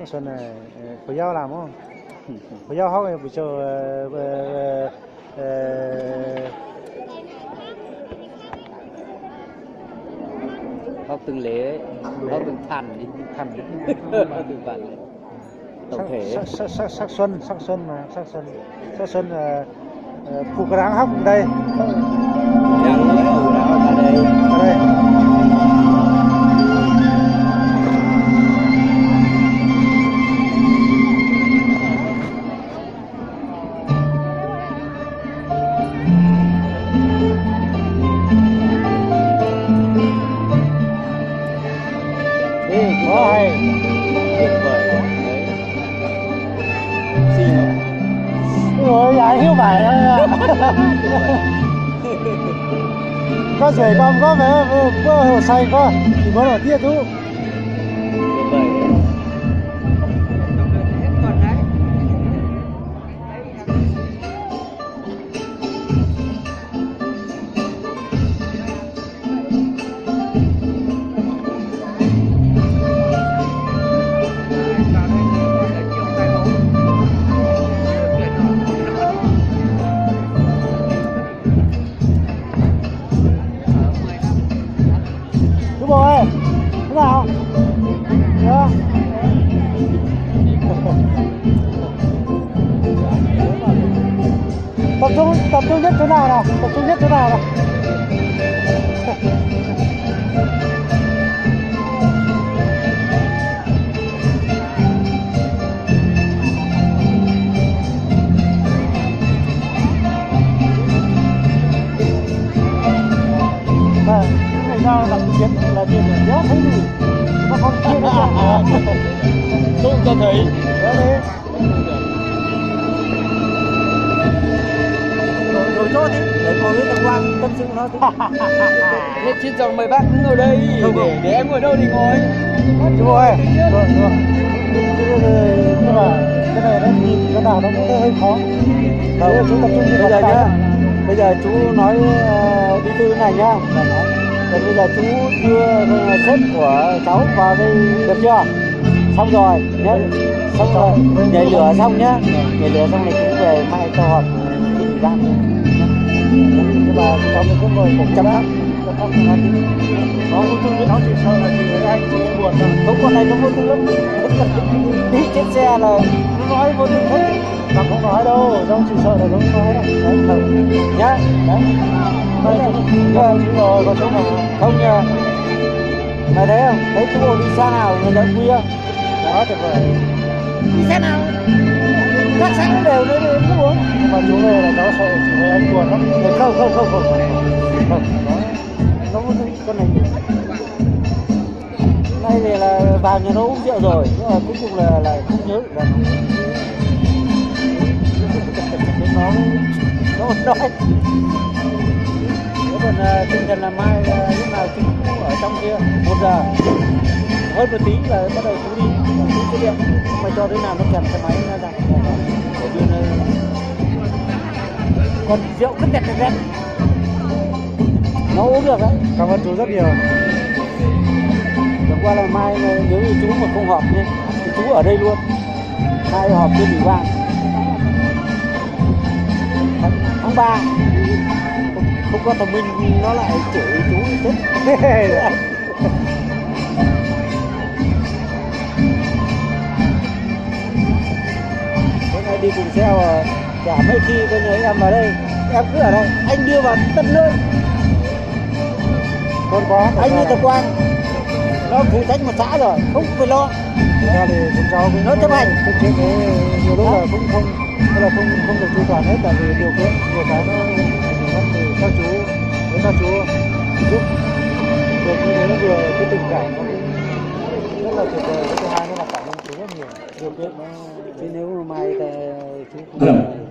xuân này có giao làm không? Có giao học buổi chiều học từng lễ, học từng thành học từng phần tổng thể. Sắc xuân phụ cái đáng học đây. Đang mới ở đó ở đây. Hay. Tuyệt vời. Ôi giải hiếu bài có rể con có hồ say có thì có là tiết thú. Đúng rồi, thế nào? Đó. Tập trung nhất chỗ nào nào? Tập trung nhất chỗ nào nào? Sao làm chuyện là chuyện đéo thấy gì nó không chia nó không cho thấy đó đấy rồi cho đi để ngồi với thằng Quang tâm sự nó tí. Hết chuyên dòng mời bác ngồi đây để em ngồi đâu thì ngồi. Đúng rồi nhưng mà cái này nó nhìn cái nào nó cũng hơi khó. Chú tập trung như bây giờ nhá. Bây giờ chú nói bí thư này nhá. Rồi bây giờ chú đưa sếp của cháu vào đây được chưa? Xong rồi nhé. Xong rồi nhảy lửa xong nhá. Nhảy lửa xong này chú về mai cho họp ủy ban. Nhưng mà cháu mình cũng ngồi 100 lắm. Nó vô tư với nó chỉ sợ là chỉ với anh chỉ buồn thôi. Không, con này nó vô tư lắm. Đi trên xe là nó nói vô tư hết. Mà không nói đâu, đâu chỉ sợ là nó không nói đâu. Đấy, nhá. Đấy. Rồi, có chỗ nào không nhờ. Mày thấy không? Thấy chú bộ đi xa nào người ta khuya. Đó, tuyệt vời. Đi xa nào? Các sáng đều đến nước uống. Mà chú về là nó sợ chỉ với anh buồn lắm. Không. Nó con này. Nay thì là vào nhà nó uống rượu rồi. Nhưng mà cuối cùng là không nhớ được là nó nói. Còn tinh thần là mai lúc nào chú ở trong kia 1 giờ hơn một tí là bắt đầu chú đi chú sẽ điện mà cho đến nào nó kèm xe máy nó ra để đưa nơi còn rượu cứ tẹt nó uống được đấy. Cảm ơn chú rất nhiều. Hôm qua là mai nếu như chú mà không họp nhé thì chú ở đây luôn, mai họp với ủy ban tháng 3 không có thằng Minh nó lại chửi chú chết. Hôm nay đi cùng xe mà chả mấy khi coi như em vào đây em cứ ở đây anh đưa vào tận nơi còn có anh như thằng Quang nó phụ trách một xã rồi không phải lo. Ra thì chúng cháu cũng nó chấp hành thực hiện cái nhiều lúc là cũng không được chu toàn hết tại vì điều kiện nhiều cái nó thì các chú với các chú giúp được như thế nó vừa cái tình cảm nó rất là tuyệt vời. Cái thứ hai nó là cảm ơn chú rất nhiều điều kiện nó chứ nếu mà mai chú không